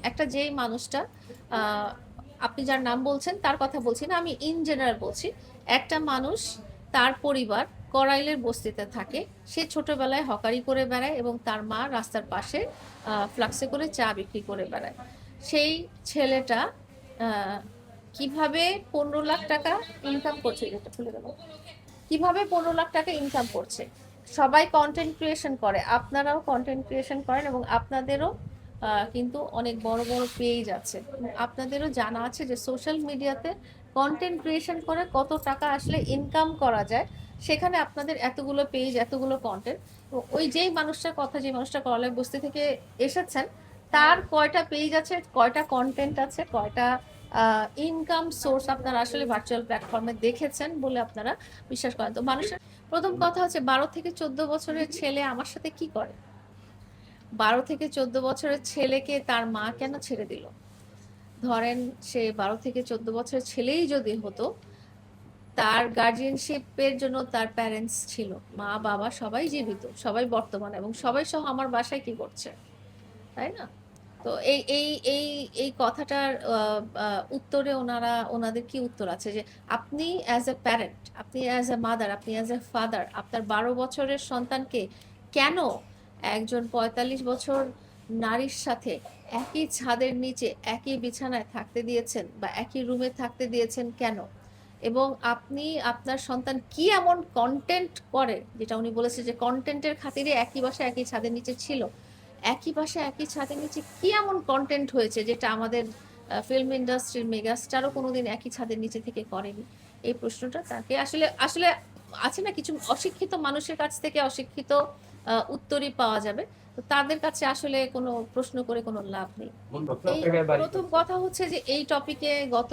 একটা যেই মানুষটা আহ, আপনি যার নাম বলছেন তার কথা বলছি না, আমি ইন জেনারেল বলছি। একটা মানুষ, তার পরিবার করাইলের বস্তিতে থাকে, সে ছোটবেলায় হকারি করে বেড়ায় এবং তার মা রাস্তার পাশে ফ্লাক্সে করে চা বিক্রি করে বেড়ায়। সেই ছেলেটা আহ, কিভাবে 15 লাখ টাকা ইনকাম করছে, যেটা খুলে দেবো, কিভাবে 15 লাখ টাকা ইনকাম করছে। সবাই কন্টেন্ট ক্রিয়েশন করে, আপনারাও কন্টেন্ট ক্রিয়েশন করেন এবং আপনাদেরও কিন্তু অনেক বড় বড় পেজ আছে। আপনাদেরও জানা আছে যে সোশ্যাল মিডিয়াতে কন্টেন্ট ক্রিয়েশন করে কত টাকা আসলে ইনকাম করা যায়। সেখানে আপনাদের এতগুলো পেজ, এতগুলো কন্টেন্ট, ওই যেই মানুষটার কথা, যে মানুষটা করলায় বস্তি থেকে এসেছেন, তার কয়টা পেজ আছে, কয়টা কন্টেন্ট আছে, কয়টা ইনকাম সোর্স আপনারা আসলে ভার্চুয়াল প্ল্যাটফর্মে দেখেছেন বলে আপনারা বিশ্বাস করেন। তো মানুষের প্রথম কথা হচ্ছে, 12 থেকে 14 বছরের ছেলে আমার সাথে কি করে? 12 থেকে 14 বছরের ছেলেকে তার মা কেন ছেড়ে দিল? ধরেন সে 12 থেকে 14 বছরের ছেলেই যদি হতো, তার গার্জিয়ানশিপের জন্য তার প্যারেন্টস ছিল, মা বাবা সবাই জীবিত, সবাই বর্তমান, এবং সবাই সহ আমার বাসায় কি করছে, তাই না? তো এই এই এই এই কথাটার উত্তরে ওনাদের কি উত্তর আছে যে আপনি অ্যাজ এ প্যারেন্ট, আপনি অ্যাজ এ মাদার, আপনি অ্যাজ এ ফাদার আপনার 12 বছরের সন্তানকে কেন একজন 45 বছর নারীর সাথে একই ছাদের নিচে একই বিছানায় থাকতে দিয়েছেন বা একই রুমে থাকতে দিয়েছেন কেন? এবং আপনি আপনার সন্তান কি এমন কন্টেন্ট করে, যেটা উনি বলেছে যে কন্টেন্টের খাতিরে একই বাসায় একই ছাদের নিচে ছিল, একই বাসায় একই ছাদের নিচে কি এমন কন্টেন্ট হয়েছে যেটা আমাদের ফিল্ম ইন্ডাস্ট্রির মেগাস্টারও কোনোদিন একই ছাদের নিচে থেকে করেনি? এই প্রশ্নটা তাকে আসলে আসলে আছে না, কিছু অশিক্ষিত মানুষের কাছ থেকে অশিক্ষিত উত্তরই পাওয়া যাবে। তো তাদের কাছে আসলে কোনো প্রশ্ন করে কোনো লাভ নেই। এই প্রথম কথা হচ্ছে যে এই টপিকে গত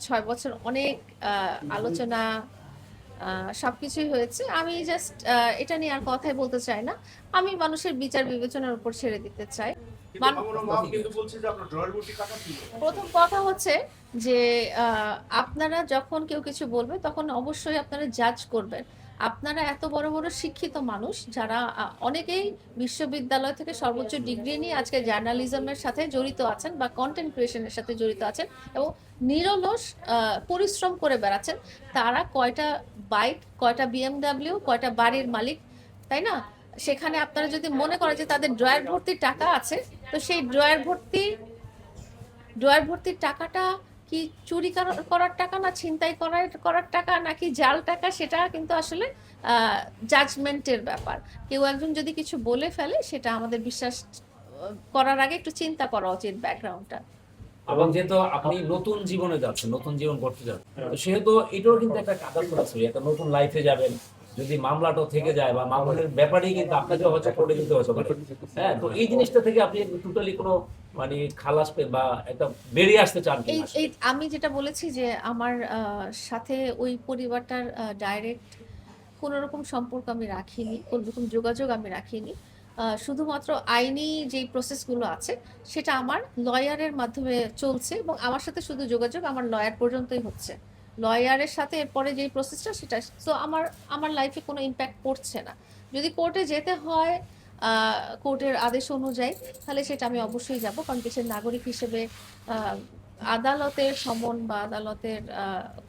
6 বছর অনেক আলোচনা, সবকিছুই হয়েছে। আমি জাস্ট এটা নিয়ে আর কথাই বলতে চাই না। আমি মানুষের বিচার বিবেচনার উপর ছেড়ে দিতে চাই। প্রথম কথা হচ্ছে যে আপনারা যখন কেউ কিছু বলবে তখন অবশ্যই আপনারা জাজ করবেন। আপনারা এত বড় বড় শিক্ষিত মানুষ, যারা অনেকেই বিশ্ববিদ্যালয় থেকে সর্বোচ্চ ডিগ্রি নিয়ে আজকে জার্নালিজমের সাথে জড়িত আছেন বা কন্টেন্ট ক্রিয়েশনের সাথে জড়িত আছেন এবং নিরলস পরিশ্রম করে বেড়াচ্ছেন। তারা কয়টা বাইক, কয়টা বিএমডাব্লিউ, কয়টা বাড়ির মালিক, তাই না? সেখানে আপনারা যদি মনে করেন যে তাদের ড্রয়ার ভর্তি টাকা আছে, তো সেই ড্রয়ার ভর্তির টাকাটা কি চুরি করার টাকা, না ছিনতাই করার টাকা, নাকি জাল টাকা, সেটা কিন্তু আসলে জাজমেন্টের ব্যাপার। কেউ একজন যদি কিছু বলে ফেলে, সেটা আমাদের বিশ্বাস করার আগে একটু চিন্তা করা উচিত ব্যাকগ্রাউন্ডটা। এবং যেহেতু আপনি নতুন জীবনে যাচ্ছেন, নতুন জীবন করতে যাচ্ছেন, তো সেহেতু এটাও কিন্তু একটা কাদা ছড়াছড়ি, একটা নতুন লাইফে যাবেন। যদি মামলাটাও থেকে যায় বা মামলার ব্যাপারেই কিন্তু আপনাকে হয়তো করে দিতে হতে পারে। হ্যাঁ, তো এই জিনিসটা থেকে আপনি টোটালি কোনো মানে খালাস বা একটা বেরিয়ে আসতে চান এই কিনা? এই আমি যেটা বলেছি যে আমার সাথে ওই পরিবারটার ডাইরেক্ট কোনো রকম সম্পর্ক আমি রাখিনি, কোনো রকম যোগাযোগ আমি রাখিনি। শুধুমাত্র আইনি যেই প্রসেসগুলো আছে সেটা আমার লয়ারের মাধ্যমে চলছে এবং আমার সাথে শুধু যোগাযোগ আমার লয়ার পর্যন্তই হচ্ছে। লয়ারের সাথে এরপরে যেই প্রসেসটা, সেটা তো আমার আমার লাইফে কোনো ইম্প্যাক্ট পড়ছে না। যদি কোর্টে যেতে হয় কোর্টের আদেশ অনুযায়ী, তাহলে সেটা আমি অবশ্যই যাব, কারণ দেশের নাগরিক হিসেবে আহ, আদালতের সমন বা আদালতের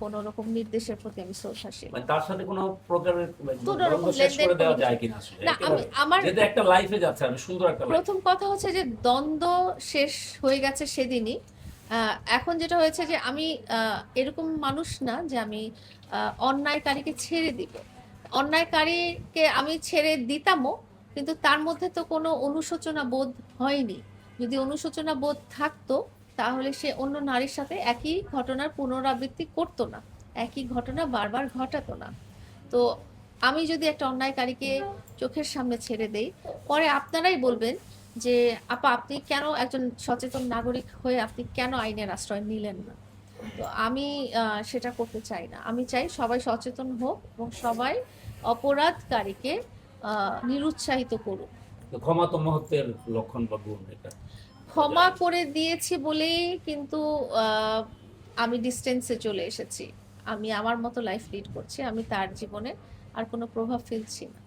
কোনো রকম নির্দেশের প্রতি আমি শ্রদ্ধাশীল। মানে তার সাথে কোনো প্রকারের কোনো দ্বন্দ্ব রকম শেষ লেনদেন করে দেওয়া কোনো যায় কিছু কিনা আসলে না। আমি একেবারে? আমার যেহেতু একটা লাইফে যাচ্ছে, আমি সুন্দর একটা লাইফ। প্রথম কথা হচ্ছে যে দ্বন্দ্ব শেষ হয়ে গেছে সেদিনই। এখন যেটা হয়েছে যে আমি এরকম মানুষ না যে আমি অন্যায়কারীকে ছেড়ে দিব। অন্যায়কারীকে আমি ছেড়ে দিতামও, কিন্তু তার মধ্যে তো কোনো অনুশোচনা বোধ হয়নি। যদি অনুশোচনা বোধ থাকতো, তাহলে সে অন্য নারীর সাথে একই ঘটনার পুনরাবৃত্তি করতো না, একই ঘটনা বারবার ঘটাতো না। তো আমি যদি একটা অন্যায়কারীকে চোখের সামনে ছেড়ে দেই, পরে আপনারাই বলবেন যে আপা, আপনি কেন একজন সচেতন নাগরিক হয়ে আপনি কেন আইনের আশ্রয় নিলেন না? তো আমি সেটা করতে চাই না। আমি চাই সবাই সচেতন হোক এবং সবাই অপরাধকারীকে নিরুৎসাহিত করুক। তো ক্ষমা তো মহত্বের লক্ষণ বা গুণ, এটা ক্ষমা করে দিয়েছি বলেই কিন্তু আহ, আমি ডিস্টেন্সে চলে এসেছি। আমি আমার মতো লাইফ লিড করছি, আমি তার জীবনে আর কোনো প্রভাব ফেলছি না।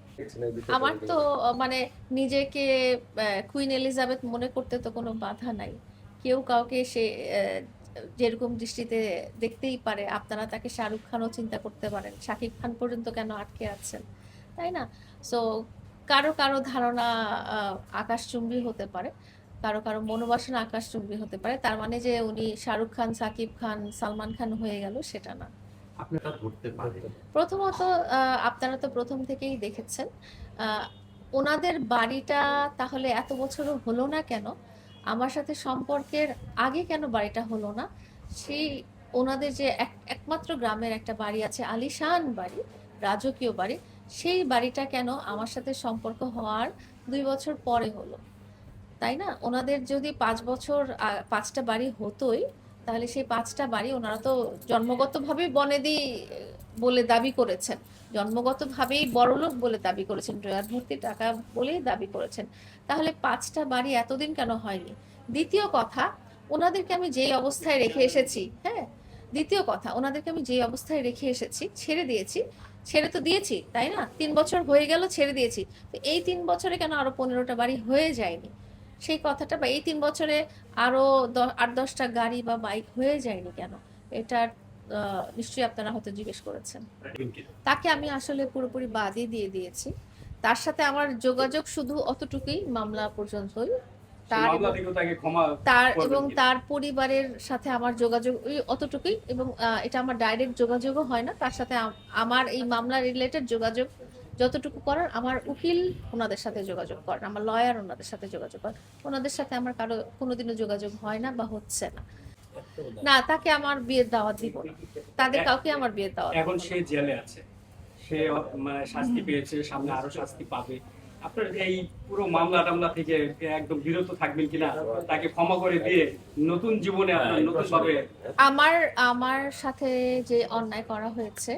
আমার তো মানে নিজেকে কুইন এলিজাবেথ মনে করতে তো কোনো বাধা নাই। কেউ কাউকে সে যেরকম দৃষ্টিতে দেখতেই পারে। আপনারা তাকে শাহরুখ খানও চিন্তা করতে পারেন, শাকিব খান পর্যন্ত কেন আটকে আছেন, তাই না? সো কারো কারো ধারণা আকাশচুম্বী হতে পারে, কারো কারো মনোবাসনা আকাশচুম্বী হতে পারে। তার মানে যে উনি শাহরুখ খান, সাকিব খান, সালমান খান হয়ে গেল সেটা না। আপনারা ধরতে পারেন। প্রথমত আপনারা তো প্রথম থেকেই দেখেছেন ওনাদের বাড়িটা তাহলে এত বছরও হলো না কেন, আমার সাথে সম্পর্কের আগে কেন বাড়িটা হলো না? সেই ওনাদের যে একমাত্র গ্রামের একটা বাড়ি আছে, আলিশান বাড়ি, রাজকীয় বাড়ি, সেই বাড়িটা কেন আমার সাথে সম্পর্ক হওয়ার 2 বছর পরে হলো, তাই না? ওনাদের যদি 5 বছর 5টা বাড়ি হতোই, তাহলে সেই 5টা বাড়ি ওনারা তো জন্মগতভাবেই বনেদি বলে দাবি করেছেন, জন্মগতভাবেই বড়লোক বলে দাবি করেছেন, ড্রয়ার ভর্তি টাকা বলেই দাবি করেছেন। তাহলে 5টা বাড়ি এতদিন কেন হয়নি? দ্বিতীয় কথা, ওনাদেরকে আমি যেই অবস্থায় রেখে এসেছি, হ্যাঁ, দ্বিতীয় কথা, ওনাদেরকে আমি যেই অবস্থায় রেখে এসেছি, ছেড়ে দিয়েছি, ছেড়ে তো দিয়েছি, তাই না? 3 বছর হয়ে গেল ছেড়ে দিয়েছি, তো এই 3 বছরে কেন আরো 15টা বাড়ি হয়ে যায়নি? সেই কথাটা, বা এই 3 বছরে আরো 8-10টা গাড়ি বা বাইক হয়ে যায়নি কেন? এটা নিশ্চয়ই আপনারা হয়তো জিজ্ঞেস করেছেন। তাকে আমি আসলে পুরোপুরি বাদই দিয়ে দিয়েছি। তার সাথে আমার যোগাযোগ শুধু অতটুকুই, মামলা পর্যন্তই। তার পরিবারের সাথে আমার যোগাযোগ ওই অতটুকুই, এবং এটা আমার ডাইরেক্ট যোগাযোগও হয় না তার সাথে। আমার এই মামলা রিলেটেড যোগাযোগ যতটুকু করার, আমার উকিল ওনাদের সাথে যোগাযোগ করেন, আমার লয়ার ওনাদের সাথে যোগাযোগ করেন। ওনাদের সাথে আমার কারো কোনোদিনও যোগাযোগ হয় না বা হচ্ছে না। না, তাকে আমার বিয়ের দাওয়াত দিব না, তাদের কাউকে আমার বিয়ের দাওয়াত এখন দিব না। সে জেলে আছে, সে মানে শাস্তি পেয়েছে, সামনে আরো শাস্তি পাবে। আপনার এই পুরো মামলা টামলা থেকে একদম বিরত থাকবেন কিনা, তাকে ক্ষমা করে দিয়ে নতুন জীবনে আপনার নতুন ভাবে? আমার আমার সাথে যে অন্যায় করা হয়েছে,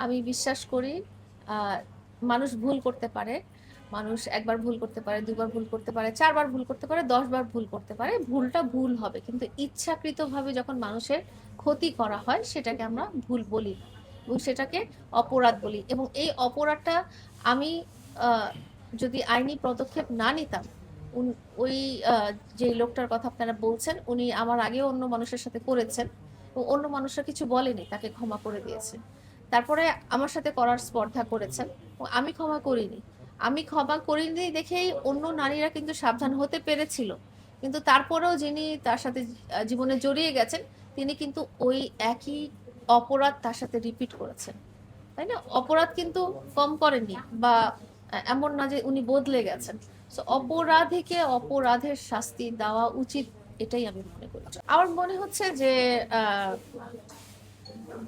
আমি বিশ্বাস করি মানুষ ভুল করতে পারে, মানুষ একবার ভুল করতে পারে, দুবার ভুল করতে পারে, 4বার ভুল করতে পারে, 10বার ভুল করতে পারে, ভুলটা ভুল হবে, কিন্তু ইচ্ছাকৃতভাবে যখন মানুষের ক্ষতি করা হয় সেটাকে আমরা ভুল বলি না, এবং সেটাকে অপরাধ বলি। এবং এই অপরাধটা আমি যদি আইনি পদক্ষেপ না নিতাম, ওই যে লোকটার কথা আপনারা বলছেন, উনি আমার আগেও অন্য মানুষের সাথে করেছেন, এবং অন্য মানুষরা কিছু বলেনি, তাকে ক্ষমা করে দিয়েছে। তারপরে আমার সাথে করার স্পর্ধা করেছেন, আমি ক্ষমা করিনি। আমি ক্ষমা করিনি দেখেই অন্য নারীরা কিন্তু সাবধান হতে পেরেছিল, কিন্তু তারপরেও যিনি তার সাথে জীবনে জড়িয়ে গেছেন, তিনি কিন্তু ওই একই অপরাধ তার সাথে রিপিট করেছেন, তাই না? অপরাধ কিন্তু কম করেননি, বা এমন না যে উনি বদলে গেছেন। সো অপরাধীকে অপরাধের শাস্তি দেওয়া উচিত, এটাই আমি মনে করি। আমার মনে হচ্ছে যে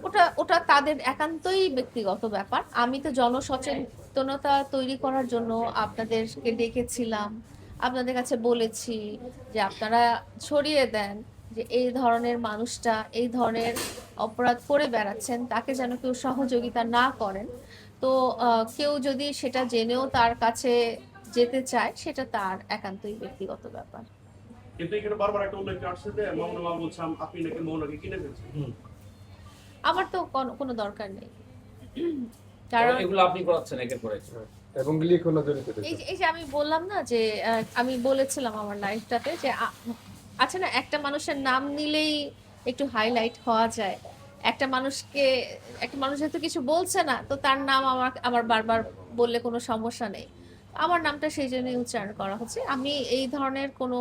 ওটা ওটা তাদের একান্তই ব্যক্তিগত ব্যাপার। আমি তো জনসচেতনতা তৈরি করার জন্য আপনাদেরকে ডেকেছিলাম, আপনাদের কাছে বলেছি যে আপনারা ছড়িয়ে দেন যে এই ধরনের মানুষটা এই ধরনের অপরাধ করে বেড়াচ্ছেন, তাকে যেন কেউ সহযোগিতা না করেন। তো কেউ যদি সেটা জেনেও তার কাছে যেতে চায়, সেটা তার একান্তই ব্যক্তিগত ব্যাপার। কিন্তু এখানে বারবার একটা উল্লেখ আসছে যে মামুনা মা বলছেন আপনি নাকি মৌনাকে কিনে ফেলছেন। আমার তো কোনো দরকার নেই, কারণ এগুলো আপনি করাচ্ছেন একের পর এক। এবং লিখনও জড়িত রয়েছে। এই যে আমি বললাম না যে আমি বলেছিলাম আমার লাইফটাতে যে আছে না, একটা মানুষের নাম নিলেই একটু হাইলাইট হওয়া যায়। একটা মানুষ যেহেতু কিছু বলছে না, তো তার নাম আমার বারবার বললে কোনো সমস্যা নেই। আমার নামটা সেই জন্যই উচ্চারণ করা হচ্ছে। আমি এই ধরনের কোনো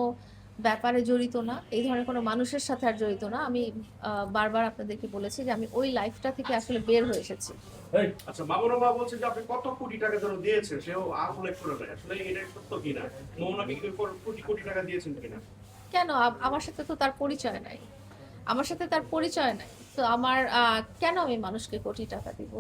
ব্যাপারে জড়িত না, এই ধরনের কোনো মানুষের সাথে আর জড়িত না। আমি বারবার আপনাদেরকে বলেছি যে আমি ওই লাইফটা থেকে আসলে বের হয়ে এসেছি। আচ্ছা, মামুনা মা বলছে যে আপনি কত কোটি টাকা যেন দিয়েছেন, সেও আর উল্লেখ করে নাই। আসলে এটা সত্য কিনা, মৌনাকে কোটি কোটি টাকা দিয়েছেন কিনা? কেন? আমার সাথে তো তার পরিচয় নাই, আমার সাথে তার পরিচয় নাই, তো আমার কেন আমি মানুষকে কোটি টাকা দিব?